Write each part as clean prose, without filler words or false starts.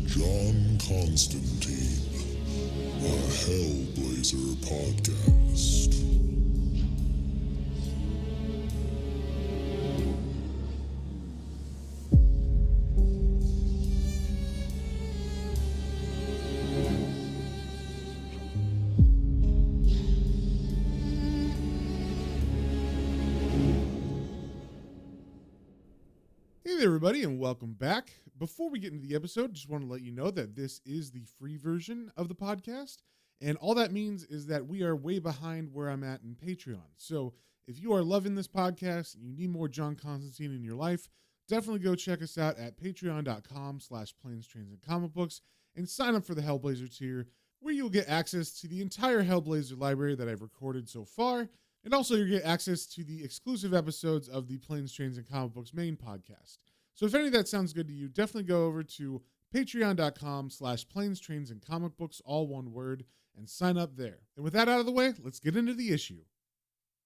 John Constantine, a Hellblazer podcast. Hey there, everybody, and welcome back. Before we get into the episode, just want to let you know that this is the free version of the podcast, and all that means is that we are way behind where I'm at in Patreon. So if you are loving this podcast and you need more John Constantine in your life, definitely go check us out at patreon.com/planes, trains, and comic books and sign up for the Hellblazer tier, where you'll get access to the entire Hellblazer library that I've recorded so far. And also you'll get access to the exclusive episodes of the Planes, Trains, and Comic Books main podcast. So if any of that sounds good to you, definitely go over to patreon.com/planes, trains, and comic books, all one word, and sign up there. And with that out of the way, let's get into the issue.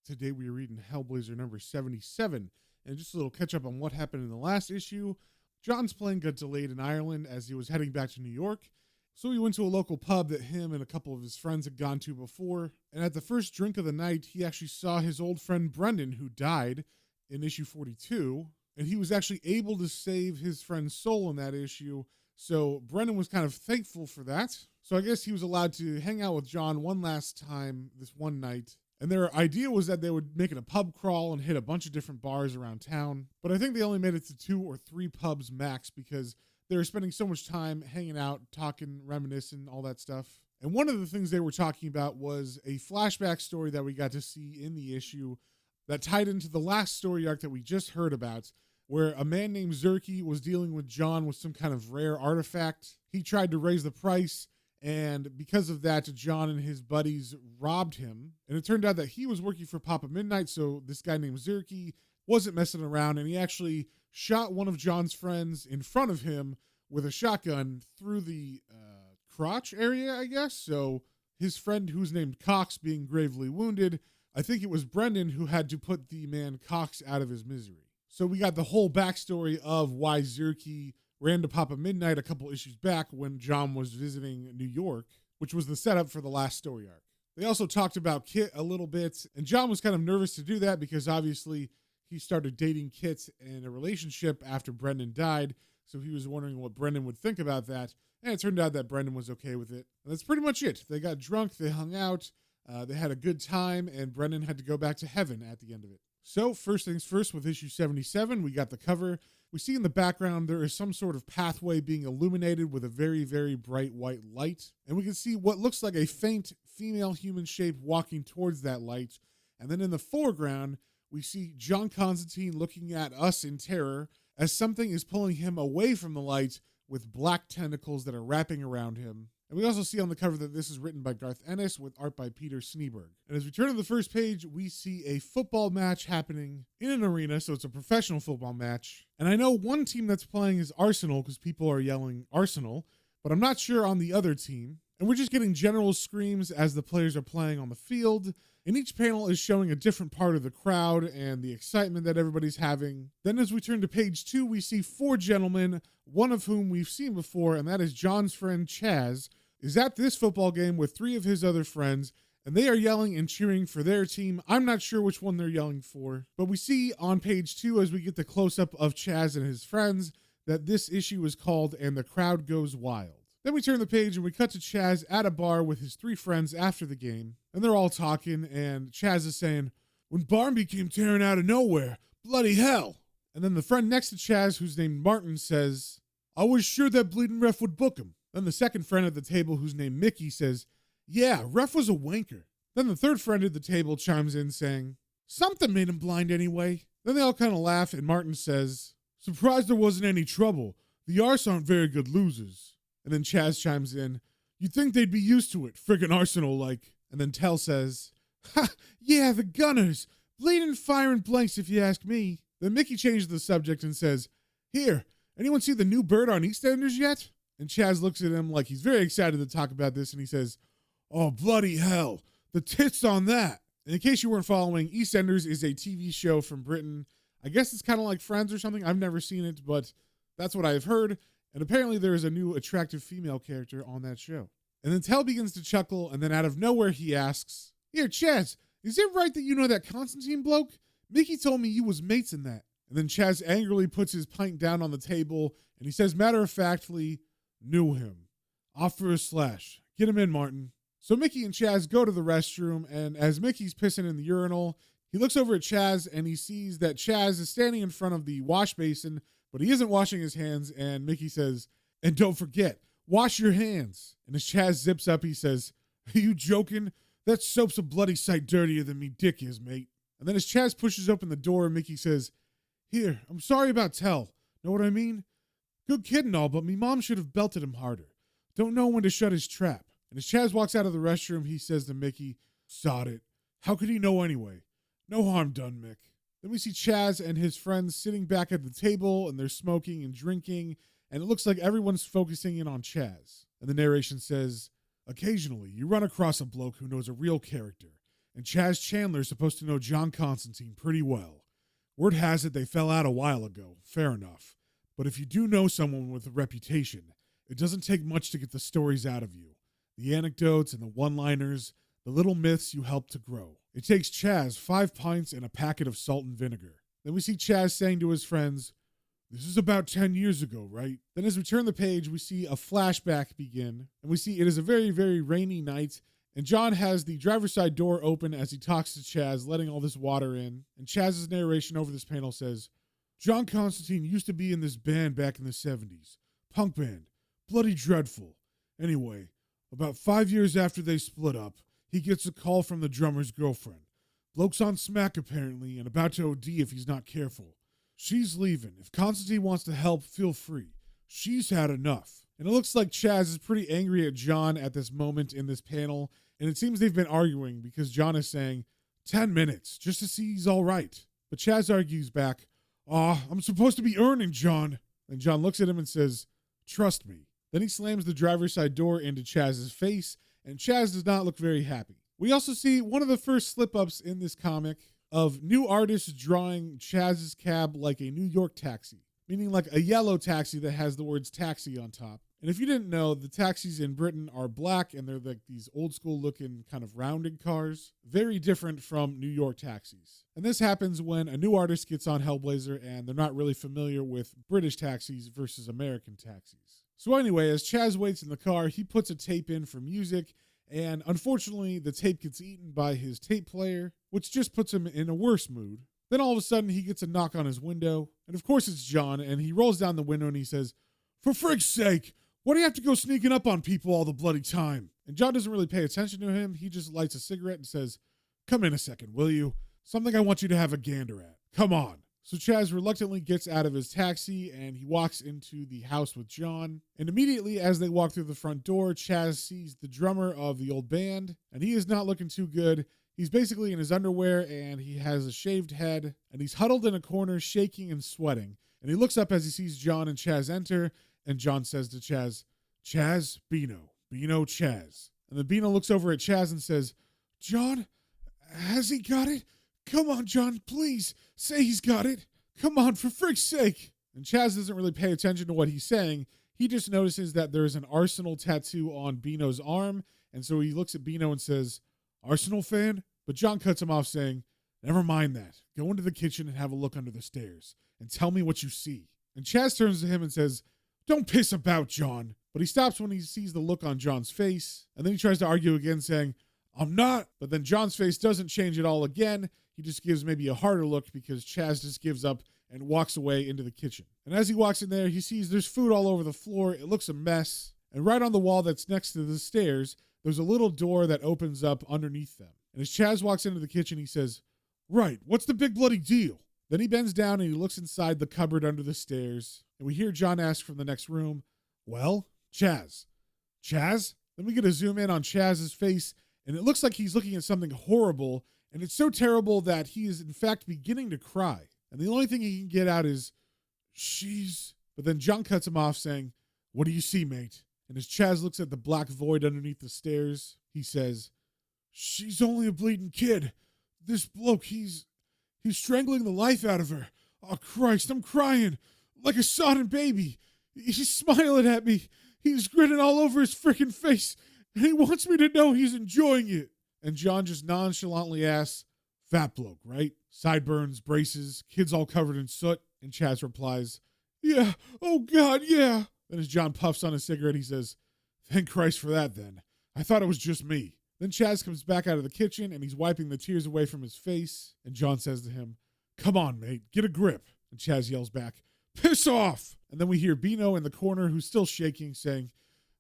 Today we are reading Hellblazer number 77, and just a little catch up on what happened in the last issue. John's plane got delayed in Ireland as he was heading back to New York. So he went to a local pub that him and a couple of his friends had gone to before, and at the first drink of the night, he actually saw his old friend Brendan, who died in issue 42, and he was actually able to save his friend's soul in that issue, so Brendan was kind of thankful for that. So I guess he was allowed to hang out with John one last time this one night, and their idea was that they would make it a pub crawl and hit a bunch of different bars around town, but I think they only made it to 2 or 3 pubs max because they were spending so much time hanging out, talking, reminiscing, all that stuff. And one of the things they were talking about was a flashback story that we got to see in the issue that tied into the last story arc that we just heard about, where a man named Zerky was dealing with John with some kind of rare artifact. He tried to raise the price, and because of that, John and his buddies robbed him. And it turned out that he was working for Papa Midnight, so this guy named Zerky wasn't messing around, and he actually shot one of John's friends in front of him with a shotgun through the crotch area, I guess. So his friend, who's named Cox, being gravely wounded, I think it was Brendan who had to put the man Cox out of his misery. So we got the whole backstory of why Zerky ran to Papa Midnight a couple issues back when John was visiting New York, which was the setup for the last story arc. They also talked about Kit a little bit, and John was kind of nervous to do that because obviously he started dating Kit in a relationship after Brendan died, so he was wondering what Brendan would think about that, and it turned out that Brendan was okay with it. And that's pretty much it. They got drunk, they hung out, they had a good time, and Brendan had to go back to heaven at the end of it. So first things first, with issue 77, we got the cover. We see in the background there is some sort of pathway being illuminated with a very, very bright white light, and we can see what looks like a faint female human shape walking towards that light. And then in the foreground, we see John Constantine looking at us in terror as something is pulling him away from the light with black tentacles that are wrapping around him. And we also see on the cover that this is written by Garth Ennis with art by Peter Sneberg. And as we turn to the first page, we see a football match happening in an arena, so it's a professional football match. And I know one team that's playing is Arsenal because people are yelling Arsenal, but I'm not sure on the other team. And we're just getting general screams as the players are playing on the field. And each panel is showing a different part of the crowd and the excitement that everybody's having. Then as we turn to page 2, we see 4 gentlemen, one of whom we've seen before, and that is John's friend Chaz, is at this football game with 3 of his other friends, and they are yelling and cheering for their team. I'm not sure which one they're yelling for, but we see on page 2, as we get the close-up of Chaz and his friends, that this issue is called And the Crowd Goes Wild. Then we turn the page and we cut to Chaz at a bar with his 3 friends after the game, and they're all talking, and Chaz is saying, "When Barnaby came tearing out of nowhere, bloody hell." And then the friend next to Chaz, who's named Martin, says, "I was sure that bleeding ref would book him." Then the second friend at the table, who's named Mickey, says, "Yeah, ref was a wanker." Then the third friend at the table chimes in saying, "Something made him blind anyway." Then they all kind of laugh, and Martin says, "Surprised there wasn't any trouble. The Arse aren't very good losers." And then Chaz chimes in, "You'd think they'd be used to it, friggin' Arsenal like." And then Tell says, "Ha, yeah, the Gunners. Bleeding fire and blanks if you ask me." Then Mickey changes the subject and says, "Here, anyone see the new bird on EastEnders yet?" And Chaz looks at him like he's very excited to talk about this, and he says, "Oh, bloody hell, the tits on that." And in case you weren't following, EastEnders is a TV show from Britain. I guess it's kind of like Friends or something. I've never seen it, but that's what I've heard. And apparently there is a new attractive female character on that show. And then Tell begins to chuckle, and then out of nowhere he asks, "Here, Chaz, is it right that you know that Constantine bloke? Mickey told me you was mates in that." And then Chaz angrily puts his pint down on the table, and he says matter-of-factly, "Knew him. Off for a slash. Get him in, Martin." So Mickey and Chaz go to the restroom, and as Mickey's pissing in the urinal, he looks over at Chaz, and he sees that Chaz is standing in front of the wash basin, but he isn't washing his hands, and Mickey says, "And don't forget, wash your hands." And as Chaz zips up, he says, "Are you joking? That soap's a bloody sight dirtier than me dick is, mate." And then as Chaz pushes open the door, Mickey says, "Here, I'm sorry about Tell. Know what I mean? Good kid and all, but me mom should have belted him harder. Don't know when to shut his trap." And as Chaz walks out of the restroom, he says to Mickey, "Sod it. How could he know anyway? No harm done, Mick." Then we see Chaz and his friends sitting back at the table, and they're smoking and drinking, and it looks like everyone's focusing in on Chaz. And the narration says, "Occasionally, you run across a bloke who knows a real character, and Chaz Chandler's supposed to know John Constantine pretty well. Word has it they fell out a while ago, fair enough. But if you do know someone with a reputation, it doesn't take much to get the stories out of you. The anecdotes and the one-liners, the little myths you help to grow. It takes Chaz 5 pints and a packet of salt and vinegar." Then we see Chaz saying to his friends, "This is about 10 years ago, right?" Then as we turn the page, we see a flashback begin, and we see it is a very, very rainy night, and John has the driver's side door open as he talks to Chaz, letting all this water in, and Chaz's narration over this panel says, "John Constantine used to be in this band back in the 70s. Punk band. Bloody dreadful. Anyway, about 5 years after they split up, he gets a call from the drummer's girlfriend. Bloke's on smack apparently, and about to OD if he's not careful. She's leaving. If Constantine wants to help, feel free. She's had enough." And it looks like Chaz is pretty angry at John at this moment in this panel, and it seems they've been arguing because John is saying, 10 minutes, just to see he's all right. But Chaz argues back, "Aw, I'm supposed to be earning, John." And John looks at him and says, "Trust me." Then he slams the driver's side door into Chaz's face, and Chaz does not look very happy. We also see one of the first slip-ups in this comic of new artists drawing Chaz's cab like a New York taxi, meaning like a yellow taxi that has the words taxi on top. And if you didn't know, the taxis in Britain are black, and they're like these old school looking kind of rounded cars, very different from New York taxis. And this happens when a new artist gets on Hellblazer and they're not really familiar with British taxis versus American taxis. So anyway, as Chaz waits in the car, he puts a tape in for music, and unfortunately the tape gets eaten by his tape player, which just puts him in a worse mood. Then all of a sudden he gets a knock on his window, and of course it's John, and he rolls down the window and he says, "For frig's sake, why do you have to go sneaking up on people all the bloody time?" And John doesn't really pay attention to him. He just lights a cigarette and says, "Come in a second, will you? Something I want you to have a gander at. Come on." So Chaz reluctantly gets out of his taxi and he walks into the house with John. And immediately as they walk through the front door, Chaz sees the drummer of the old band, and he is not looking too good. He's basically in his underwear and he has a shaved head, and he's huddled in a corner shaking and sweating. And he looks up as he sees John and Chaz enter, and John says to Chaz, "Chaz, Bino, Chaz." And then Bino looks over at Chaz and says, "John, has he got it? Come on, John, please, say he's got it. Come on, for frig's sake." And Chaz doesn't really pay attention to what he's saying. He just notices that there's an Arsenal tattoo on Bino's arm, and so he looks at Bino and says, "Arsenal fan?" But John cuts him off saying, "Never mind that. Go into the kitchen and have a look under the stairs, and tell me what you see." And Chaz turns to him and says, "Don't piss about, John." But he stops when he sees the look on John's face, and then he tries to argue again saying, "I'm not." But then John's face doesn't change at all again. He just gives maybe a harder look because Chaz just gives up and walks away into the kitchen. And as he walks in there, he sees there's food all over the floor. It looks a mess. And right on the wall that's next to the stairs, there's a little door that opens up underneath them. And as Chaz walks into the kitchen, he says, "Right, what's the big bloody deal?" Then he bends down and he looks inside the cupboard under the stairs. And we hear John ask from the next room, "Well, Chaz? Chaz?" Then we get a zoom in on Chaz's face, and it looks like he's looking at something horrible, and it's so terrible that he is in fact beginning to cry. And the only thing he can get out is, "She's..." But then John cuts him off saying, "What do you see, mate?" And as Chaz looks at the black void underneath the stairs, he says, "She's only a bleeding kid. This bloke, he's strangling the life out of her. Oh, Christ, I'm crying like a sodden baby. He's smiling at me. He's grinning all over his freaking face. And he wants me to know he's enjoying it. And John just nonchalantly asks, fat bloke, right? Sideburns, braces, kids all covered in soot. And Chaz replies, yeah, oh God, yeah. Then as John puffs on a cigarette, he says, thank Christ for that then. I thought it was just me. Then Chaz comes back out of the kitchen and he's wiping the tears away from his face. And John says to him, come on, mate, get a grip. And Chaz yells back, piss off. And then we hear Bino in the corner, who's still shaking, saying,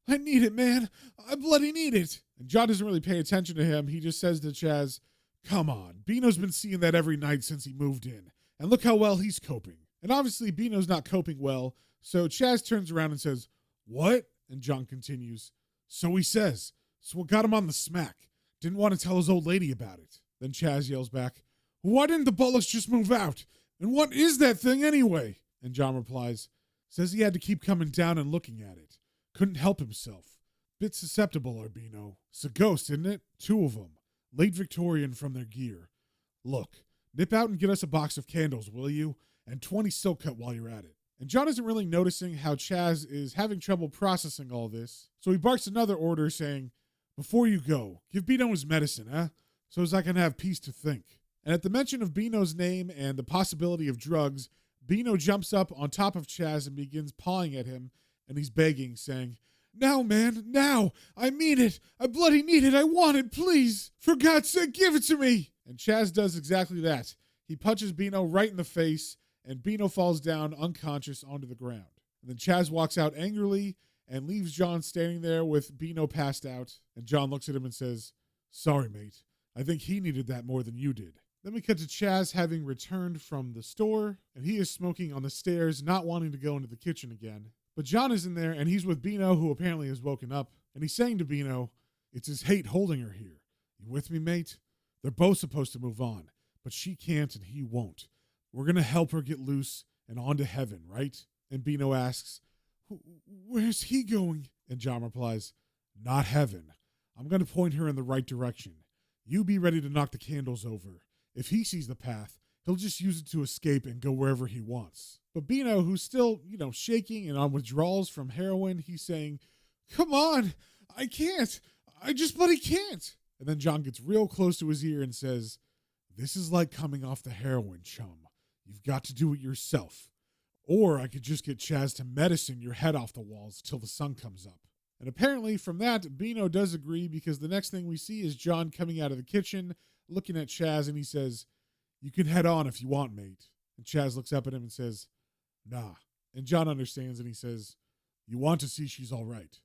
I need it, man. I bloody need it. And John doesn't really pay attention to him. He just says to Chaz, come on, Bino's been seeing that every night since he moved in. And look how well he's coping. And obviously Bino's not coping well. So Chaz turns around and says, what? And John continues, so he says. So what got him on the smack? Didn't want to tell his old lady about it. Then Chaz yells back, why didn't the Bullocks just move out? And what is that thing anyway? And John replies, says he had to keep coming down and looking at it. Couldn't help himself. Bit susceptible, Arbino. It's a ghost, isn't it? 2 of them. Late Victorian from their gear. Look, nip out and get us a box of candles, will you? And 20 silk cut while you're at it. And John isn't really noticing how Chaz is having trouble processing all this. So he barks another order saying, before you go, give Bino his medicine, huh? So as I can have peace to think. And at the mention of Bino's name and the possibility of drugs, Bino jumps up on top of Chaz and begins pawing at him, and he's begging, saying, now, man, now! I mean it! I bloody need it! I want it, please! For God's sake, give it to me! And Chaz does exactly that. He punches Bino right in the face, and Bino falls down unconscious onto the ground. And then Chaz walks out angrily and leaves John standing there with Bino passed out. And John looks at him and says, sorry, mate. I think he needed that more than you did. Then we cut to Chaz having returned from the store, and he is smoking on the stairs, not wanting to go into the kitchen again. But John is in there, and he's with Bino, who apparently has woken up, and he's saying to Bino, it's his hate holding her here. You with me, mate? They're both supposed to move on, but she can't and he won't. We're going to help her get loose and on to heaven, right? And Bino asks, where's he going? And John replies, not heaven. I'm going to point her in the right direction. You be ready to knock the candles over. If he sees the path, he'll just use it to escape and go wherever he wants. But Bino, who's still, shaking and on withdrawals from heroin, he's saying, come on, I can't. I just bloody can't. And then John gets real close to his ear and says, this is like coming off the heroin, chum. You've got to do it yourself. Or I could just get Chaz to medicine your head off the walls till the sun comes up. And apparently from that, Bino does agree, because the next thing we see is John coming out of the kitchen, looking at Chaz, and he says, you can head on if you want, mate. And Chaz looks up at him and says, nah. And John understands, and he says, you want to see she's all right.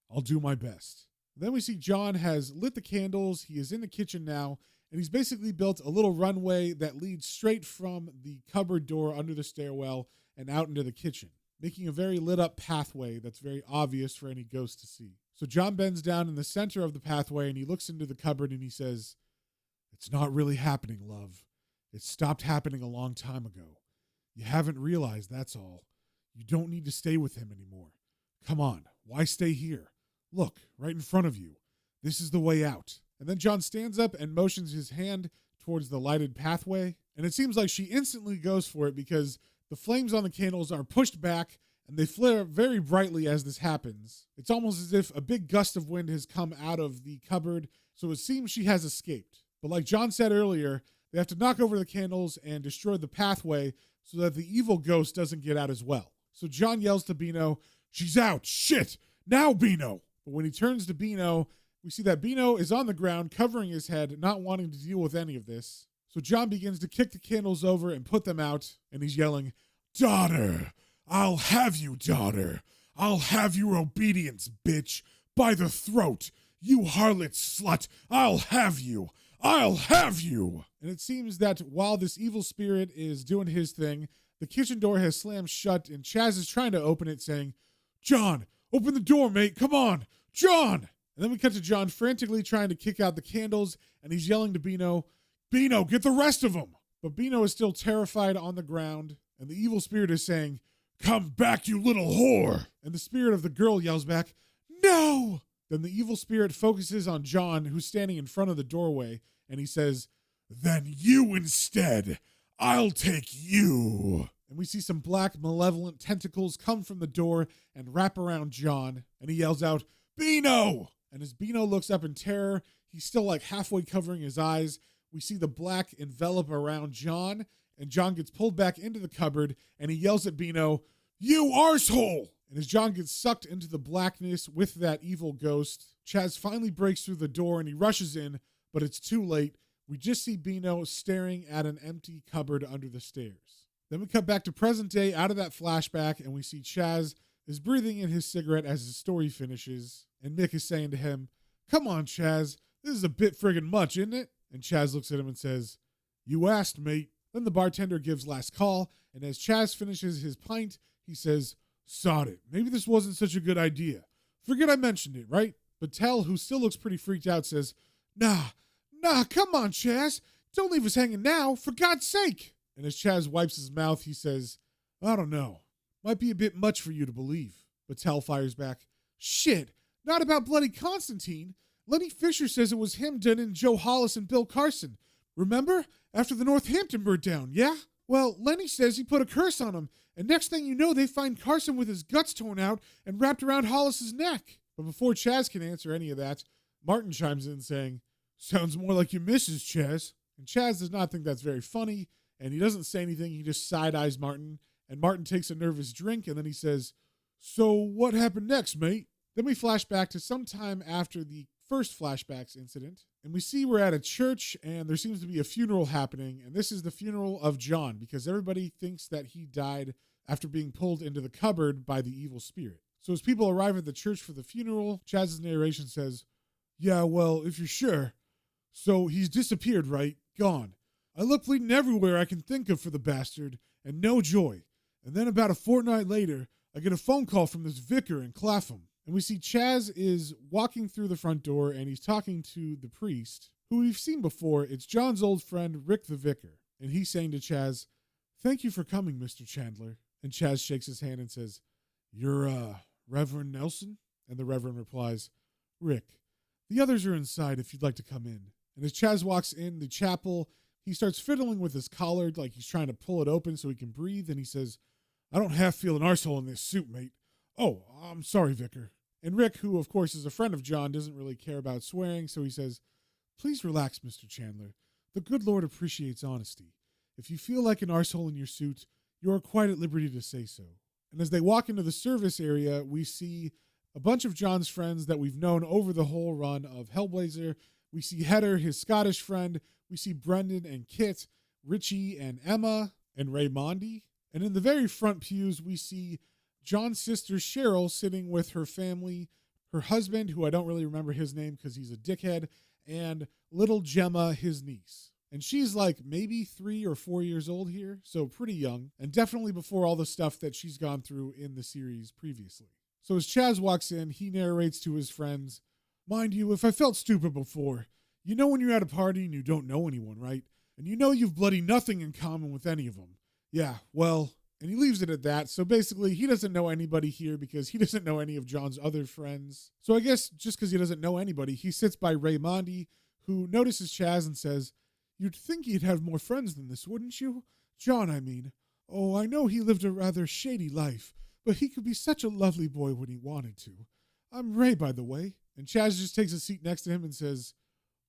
I'll do my best. Then we see John has lit the candles. He is in the kitchen now, and he's basically built a little runway that leads straight from the cupboard door under the stairwell and out into the kitchen, making a very lit up pathway that's very obvious for any ghost to see. So John bends down in the center of the pathway, and he looks into the cupboard and he says, it's not really happening, love. It stopped happening a long time ago. You haven't realized, that's all. You don't need to stay with him anymore. Come on, why stay here? Look, right in front of you. This is the way out. And then John stands up and motions his hand towards the lighted pathway. And it seems like she instantly goes for it, because the flames on the candles are pushed back and they flare very brightly as this happens. It's almost as if a big gust of wind has come out of the cupboard, so it seems she has escaped. But like John said earlier, they have to knock over the candles and destroy the pathway so that the evil ghost doesn't get out as well. So John yells to Bino, she's out, shit, now Bino. But when he turns to Bino, we see that Bino is on the ground covering his head, not wanting to deal with any of this. So John begins to kick the candles over and put them out, and he's yelling, daughter, I'll have you, daughter. I'll have your obedience, bitch, by the throat. You harlot slut, I'll have you. I'll have you. And it seems that while this evil spirit is doing his thing, the kitchen door has slammed shut, and Chaz is trying to open it, saying, John, open the door, mate. Come on, John. And then we cut to John frantically trying to kick out the candles, and he's yelling to Bino, Bino, get the rest of them. But Bino is still terrified on the ground, and the evil spirit is saying, come back, you little whore. And the spirit of the girl yells back, no. Then the evil spirit focuses on John, who's standing in front of the doorway, and he says, then you instead. I'll take you. and we see some black malevolent tentacles come from the door and wrap around John, and he yells out, "Beano!" And as Beano looks up in terror, he's still like halfway covering his eyes. We see the black envelop around John, and John gets pulled back into the cupboard, and he yells at Beano, "You arsehole!" And as John gets sucked into the blackness with that evil ghost, Chaz finally breaks through the door and he rushes in, but it's too late. We just see Beano staring at an empty cupboard under the stairs. Then we cut back to present day out of that flashback, and we see Chaz is breathing in his cigarette as his story finishes, and Mick is saying to him, "Come on, Chaz, this is a bit friggin' much, isn't it?" And Chaz looks at him and says, "You asked, mate." Then the bartender gives last call, and as Chaz finishes his pint, he says, "Sod it, maybe this wasn't such a good idea. Forget I mentioned it, right?" But Tell, who still looks pretty freaked out, says, Nah, come on, Chaz. Don't leave us hanging now, for God's sake." And as Chaz wipes his mouth, he says, "I don't know. Might be a bit much for you to believe." But Tell fires back, "Shit, not about bloody Constantine. Lenny Fisher says it was him done in Joe Hollis and Bill Carson. Remember? After the Northampton burned down, yeah? Well, Lenny says he put a curse on him, and next thing you know, they find Carson with his guts torn out and wrapped around Hollis's neck." But before Chaz can answer any of that, Martin chimes in saying, "Sounds more like your missus, Chaz." And Chaz does not think that's very funny, and he doesn't say anything. He just side-eyes Martin, and Martin takes a nervous drink, and then he says, "So what happened next, mate?" Then we flash back to some time after the first flashbacks incident, and we see we're at a church, and there seems to be a funeral happening, and this is the funeral of John, because everybody thinks that he died after being pulled into the cupboard by the evil spirit. So as people arrive at the church for the funeral, Chaz's narration says, "Yeah, well, if you're sure. So he's disappeared, right? Gone. I look bleeding everywhere I can think of for the bastard, and no joy. And then about a fortnight later, I get a phone call from this vicar in Clapham." And we see Chaz is walking through the front door, and he's talking to the priest, who we've seen before. It's John's old friend, Rick the vicar. And he's saying to Chaz, "Thank you for coming, Mr. Chandler." And Chaz shakes his hand and says, "You're, Reverend Nelson?" And the Reverend replies, "Rick, the others are inside if you'd like to come in." And as Chaz walks in the chapel, he starts fiddling with his collar like he's trying to pull it open so he can breathe. And he says, "I don't half feel an arsehole in this suit, mate. Oh, I'm sorry, Vicar." And Rick, who of course is a friend of John, doesn't really care about swearing, so he says, "Please relax, Mr. Chandler. The good Lord appreciates honesty. If you feel like an arsehole in your suit, you are quite at liberty to say so." And as they walk into the service area, we see a bunch of John's friends that we've known over the whole run of Hellblazer. We see Hedder, his Scottish friend. We see Brendan and Kit, Richie and Emma, and Raymondi. And in the very front pews, we see John's sister Cheryl sitting with her family, her husband, who I don't really remember his name because he's a dickhead, and little Gemma, his niece. And she's like maybe 3 or 4 years old here, so pretty young, and definitely before all the stuff that she's gone through in the series previously. So as Chaz walks in, he narrates to his friends, "Mind you, if I felt stupid before, you know when you're at a party and you don't know anyone, right? And you know you've bloody nothing in common with any of them. Yeah, well," and he leaves it at that. So basically, he doesn't know anybody here because he doesn't know any of John's other friends. So I guess just because he doesn't know anybody, he sits by Raymondi, who notices Chaz and says, "You'd think he'd have more friends than this, wouldn't you? John, I mean. Oh, I know he lived a rather shady life, but he could be such a lovely boy when he wanted to. I'm Ray, by the way." And Chaz just takes a seat next to him and says,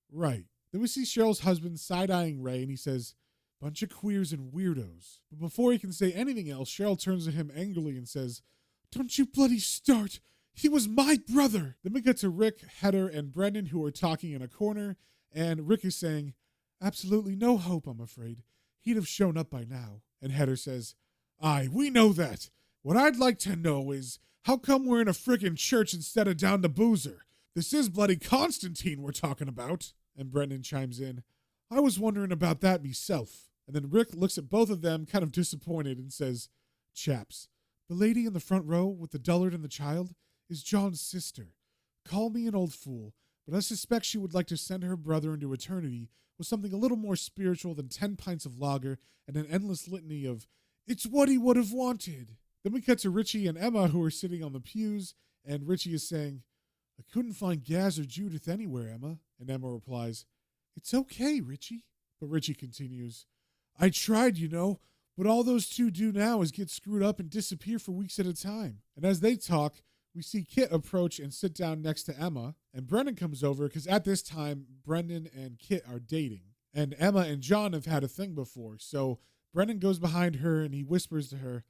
"Right." Then we see Cheryl's husband side-eyeing Ray, and he says, "Bunch of queers and weirdos." But before he can say anything else, Cheryl turns to him angrily and says, "Don't you bloody start. He was my brother." Then we get to Rick, Hedder, and Brendan, who are talking in a corner, and Rick is saying, "Absolutely no hope, I'm afraid. He'd have shown up by now." And Hedder says, "Aye, we know that. What I'd like to know is, how come we're in a friggin' church instead of down the boozer? This is bloody Constantine we're talking about." And Brendan chimes in, "I was wondering about that myself." And then Rick looks at both of them kind of disappointed and says, "Chaps, the lady in the front row with the dullard and the child is John's sister. Call me an old fool, but I suspect she would like to send her brother into eternity with something a little more spiritual than 10 pints of lager and an endless litany of, 'It's what he would have wanted.'" Then we cut to Richie and Emma, who are sitting on the pews, and Richie is saying, "I couldn't find Gaz or Judith anywhere, Emma." And Emma replies, "It's okay, Richie." But Richie continues, "I tried, you know, But all those two do now is get screwed up and disappear for weeks at a time. And as they talk, we see Kit approach and sit down next to Emma. And Brendan comes over because at this time, Brendan and Kit are dating. And Emma and John have had a thing before. So Brendan goes behind her and he whispers to her,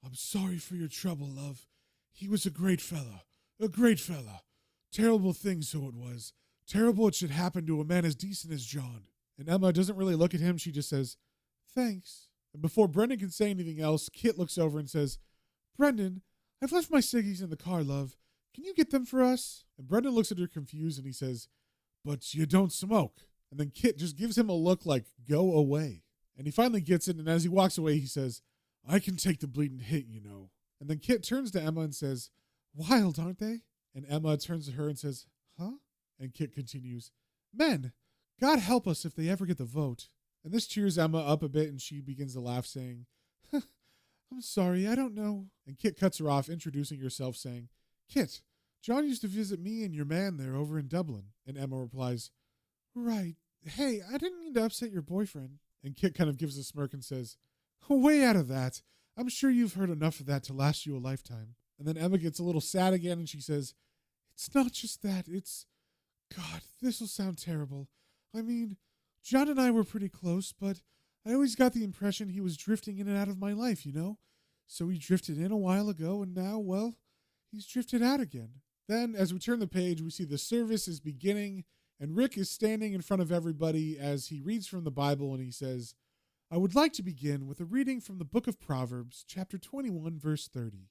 "I'm sorry for your trouble, love. He was a great fella. A great fella. Terrible thing, so it was. Terrible it should happen to a man as decent as John." And Emma doesn't really look at him. She just says, "Thanks." And before Brendan can say anything else, Kit looks over and says, "Brendan, I've left my ciggies in the car, love. Can you get them for us?" And Brendan looks at her confused and he says, "But you don't smoke." And then Kit just gives him a look like, "Go away." And he finally gets it, and as he walks away, he says, "I can take the bleeding hit, you know." And then Kit turns to Emma and says, "Wild, aren't they?" And Emma turns to her and says, "Huh?" And Kit continues, "Men, God help us if they ever get the vote." And this cheers Emma up a bit, and she begins to laugh, saying, "I'm sorry, I don't know." And Kit cuts her off, introducing herself, saying, "Kit, John used to visit me and your man there over in Dublin." And Emma replies, "Right. Hey, I didn't mean to upset your boyfriend." And Kit kind of gives a smirk and says, "Way out of that. I'm sure you've heard enough of that to last you a lifetime." And then Emma gets a little sad again and she says, "It's not just that. It's, God, this will sound terrible. I mean, John and I were pretty close, but I always got the impression he was drifting in and out of my life, you know? So he drifted in a while ago, and now, well, he's drifted out again." Then, as we turn the page, we see the service is beginning, and Rick is standing in front of everybody as he reads from the Bible, and he says, "I would like to begin with a reading from the book of Proverbs, chapter 21, verse 30.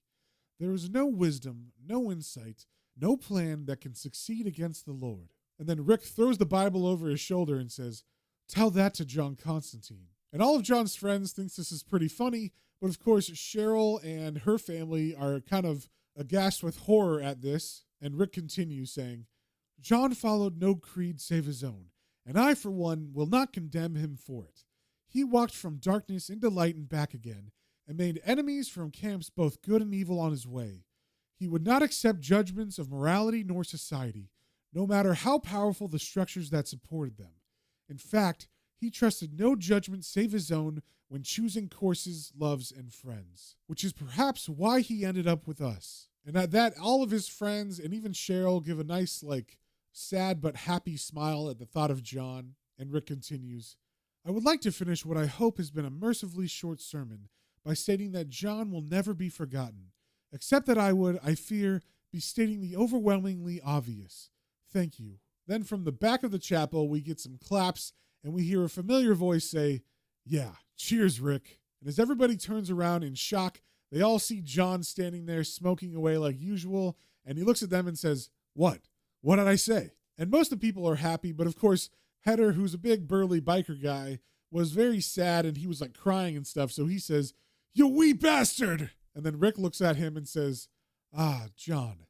There is no wisdom, no insight, no plan that can succeed against the Lord." And then Rick throws the Bible over his shoulder and says, "Tell that to John Constantine." And all of John's friends thinks this is pretty funny, but of course Cheryl and her family are kind of aghast with horror at this. And Rick continues saying, "John followed no creed save his own, and I, for one, will not condemn him for it. He walked from darkness into light and back again, and made enemies from camps both good and evil on his way. He would not accept judgments of morality nor society, no matter how powerful the structures that supported them. In fact, he trusted no judgment save his own when choosing courses, loves, and friends, which is perhaps why he ended up with us." And at that, all of his friends and even Cheryl give a nice, sad but happy smile at the thought of John. And Rick continues, "I would like to finish what I hope has been a mercifully short sermon by stating that John will never be forgotten, except that I would, I fear, be stating the overwhelmingly obvious. Thank you." Then from the back of the chapel, we get some claps, and we hear a familiar voice say, "Yeah, cheers, Rick." And as everybody turns around in shock, they all see John standing there smoking away like usual, and he looks at them and says, What? What did I say?" And most of the people are happy, but of course, Header, who's a big burly biker guy, was very sad, and he was crying and stuff, so he says, "You wee bastard!" And then Rick looks at him and says, "Ah, John,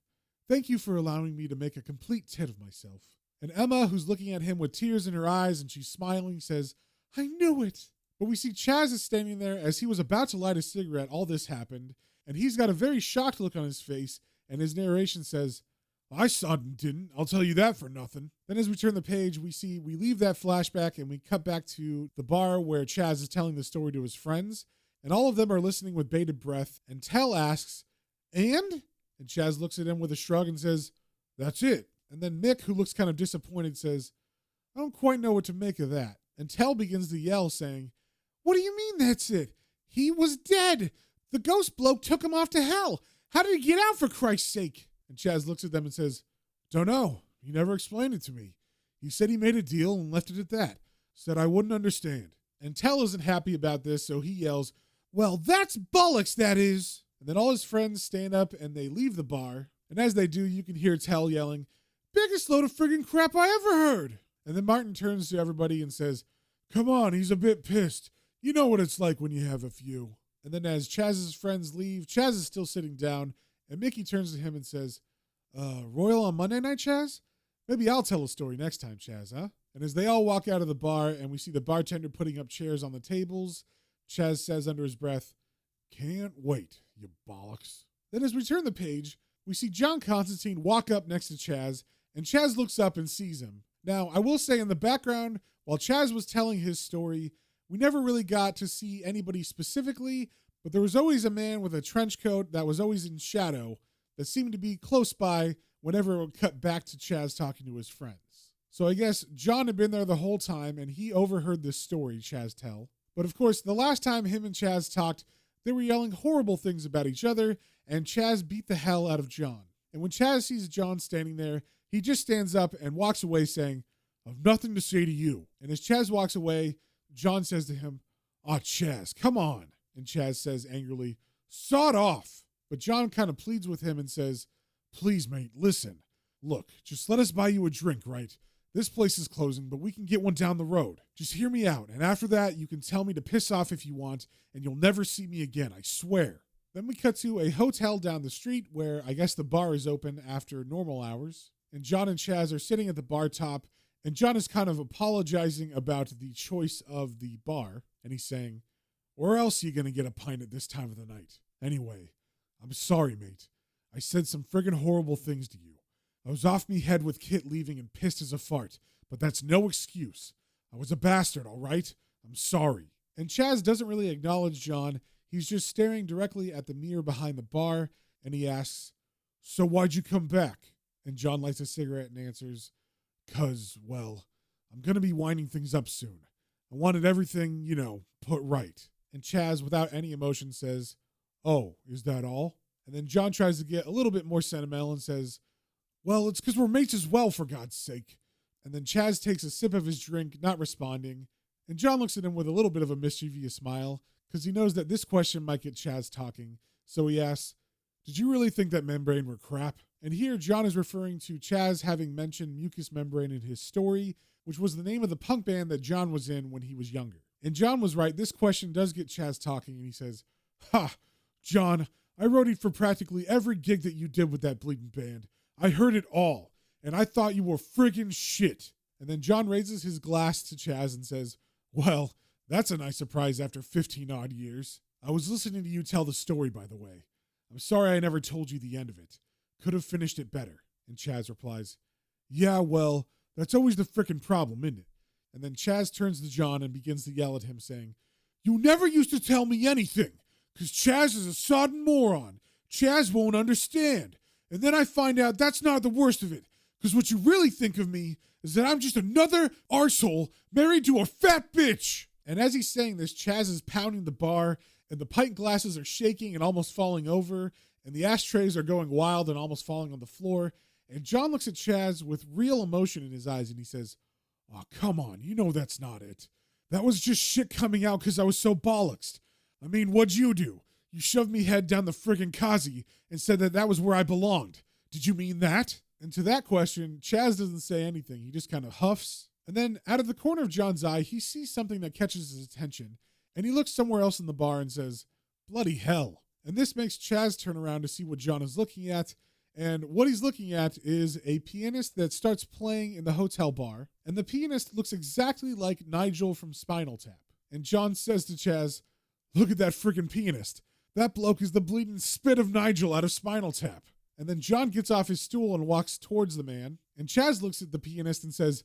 thank you for allowing me to make a complete tit of myself." And Emma, who's looking at him with tears in her eyes and she's smiling, says, "I knew it." But we see Chaz is standing there as he was about to light a cigarette. All this happened, and he's got a very shocked look on his face, and his narration says, "I saw it and didn't. I'll tell you that for nothing." Then as we turn the page, we leave that flashback and we cut back to the bar where Chaz is telling the story to his friends, and all of them are listening with bated breath, and Tell asks, "And?" And Chaz looks at him with a shrug and says, "That's it." And then Mick, who looks kind of disappointed, says, "I don't quite know what to make of that." And Tell begins to yell, saying, "What do you mean that's it? He was dead. The ghost bloke took him off to hell. How did he get out, for Christ's sake?" And Chaz looks at them and says, "Don't know. He never explained it to me. He said he made a deal and left it at that. Said I wouldn't understand." And Tell isn't happy about this, so he yells, "Well, that's bollocks, that is." And then all his friends stand up and they leave the bar. And as they do, you can hear Tell yelling, "Biggest load of friggin' crap I ever heard." And then Martin turns to everybody and says, "Come on, he's a bit pissed. You know what it's like when you have a few." And then as Chaz's friends leave, Chaz is still sitting down, and Mickey turns to him and says, Royal on Monday night, Chaz? Maybe I'll tell a story next time, Chaz, huh?" And as they all walk out of the bar and we see the bartender putting up chairs on the tables, Chaz says under his breath, "Can't wait, you bollocks." Then as we turn the page, we see John Constantine walk up next to Chaz, and Chaz looks up and sees him. Now, I will say in the background, while Chaz was telling his story, We never really got to see anybody specifically, but there was always a man with a trench coat that was always in shadow that seemed to be close by whenever it would cut back to Chaz talking to his friends. So I guess John had been there the whole time and he overheard this story Chaz tell. But of course, the last time him and Chaz talked, they were yelling horrible things about each other, and Chaz beat the hell out of John. And when Chaz sees John standing there, he just stands up and walks away saying, "I've nothing to say to you." And as Chaz walks away, John says to him, "Aw, Chaz, come on." And Chaz says angrily, "Sod off." But John kind of pleads with him and says, "Please, mate, listen. Look, just let us buy you a drink, right? This place is closing, but we can get one down the road. Just hear me out, and after that, you can tell me to piss off if you want, and you'll never see me again, I swear." Then we cut to a hotel down the street where I guess the bar is open after normal hours, and John and Chaz are sitting at the bar top, and John is kind of apologizing about the choice of the bar, and he's saying, "Where else are you going to get a pint at this time of the night? Anyway, I'm sorry, mate. I said some friggin' horrible things to you. I was off me head with Kit leaving and pissed as a fart, but that's no excuse. I was a bastard, all right? I'm sorry." And Chaz doesn't really acknowledge John. He's just staring directly at the mirror behind the bar, and he asks, "So why'd you come back?" And John lights a cigarette and answers, "'Cause, well, I'm going to be winding things up soon. I wanted everything, put right." And Chaz, without any emotion, says, "Oh, is that all?" And then John tries to get a little bit more sentimental and says, "Well, it's because we're mates as well, for God's sake." And then Chaz takes a sip of his drink, not responding. And John looks at him with a little bit of a mischievous smile, because he knows that this question might get Chaz talking. So he asks, "Did you really think that membrane were crap?" And here John is referring to Chaz having mentioned mucous membrane in his story, which was the name of the punk band that John was in when he was younger. And John was right. This question does get Chaz talking, and he says, "Ha, John, I roadied for practically every gig that you did with that bleeding band. I heard it all, and I thought you were friggin' shit." And then John raises his glass to Chaz and says, "Well, that's a nice surprise after 15 odd years. I was listening to you tell the story, by the way. I'm sorry I never told you the end of it. Could have finished it better." And Chaz replies, "Yeah, well, that's always the frickin' problem, isn't it?" And then Chaz turns to John and begins to yell at him, saying, "You never used to tell me anything, because Chaz is a sodden moron. Chaz won't understand. And then I find out that's not the worst of it, because what you really think of me is that I'm just another arsehole married to a fat bitch." And as he's saying this, Chaz is pounding the bar, and the pint glasses are shaking and almost falling over, and the ashtrays are going wild and almost falling on the floor. And John looks at Chaz with real emotion in his eyes, and he says, "Oh, come on, you know that's not it. That was just shit coming out because I was so bollocksed. I mean, what'd you do? You shoved me head down the friggin' Kazi and said that was where I belonged. Did you mean that?" And to that question, Chaz doesn't say anything. He just kind of huffs. And then out of the corner of John's eye, he sees something that catches his attention. And he looks somewhere else in the bar and says, "Bloody hell." And this makes Chaz turn around to see what John is looking at. And what he's looking at is a pianist that starts playing in the hotel bar. And the pianist looks exactly like Nigel from Spinal Tap. And John says to Chaz, "Look at that friggin' pianist. That bloke is the bleeding spit of Nigel out of Spinal Tap." And then John gets off his stool and walks towards the man. And Chaz looks at the pianist and says,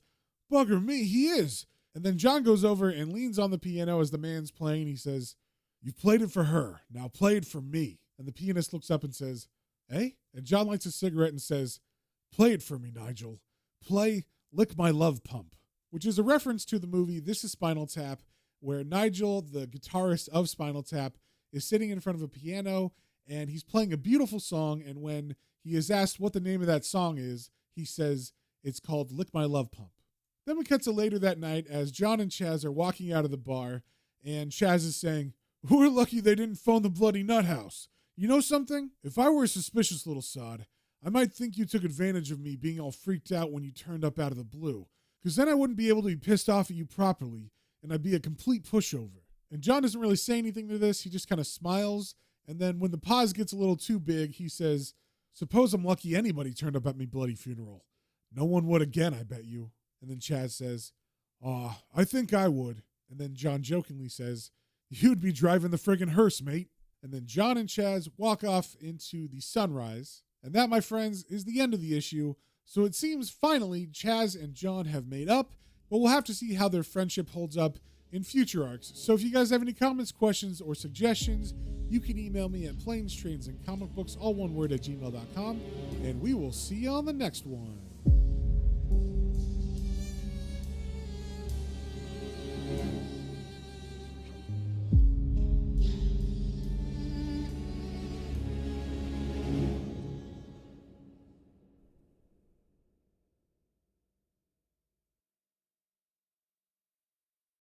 "Bugger me, he is." And then John goes over and leans on the piano as the man's playing. He says, "You've played it for her. Now play it for me." And the pianist looks up and says, "Eh?" And John lights a cigarette and says, "Play it for me, Nigel. Play Lick My Love Pump," which is a reference to the movie This Is Spinal Tap, where Nigel, the guitarist of Spinal Tap, is sitting in front of a piano and he's playing a beautiful song. And when he is asked what the name of that song is, he says it's called Lick My Love Pump. Then we cut to later that night as John and Chaz are walking out of the bar, and Chaz is saying, "We're lucky they didn't phone the bloody nut house. You know something? If I were a suspicious little sod, I might think you took advantage of me being all freaked out when you turned up out of the blue, because then I wouldn't be able to be pissed off at you properly, and I'd be a complete pushover." And John doesn't really say anything to this. He just kind of smiles. And then when the pause gets a little too big, he says, "Suppose I'm lucky anybody turned up at me bloody funeral. No one would again, I bet you." And then Chaz says, "Aw, I think I would." And then John jokingly says, "You'd be driving the friggin' hearse, mate." And then John and Chaz walk off into the sunrise. And that, my friends, is the end of the issue. So it seems finally Chaz and John have made up, but we'll have to see how their friendship holds up in future arcs. So if you guys have any comments, questions, or suggestions, you can email me at planes, trains, and comic books, all one word, at gmail.com, and we will see you on the next one.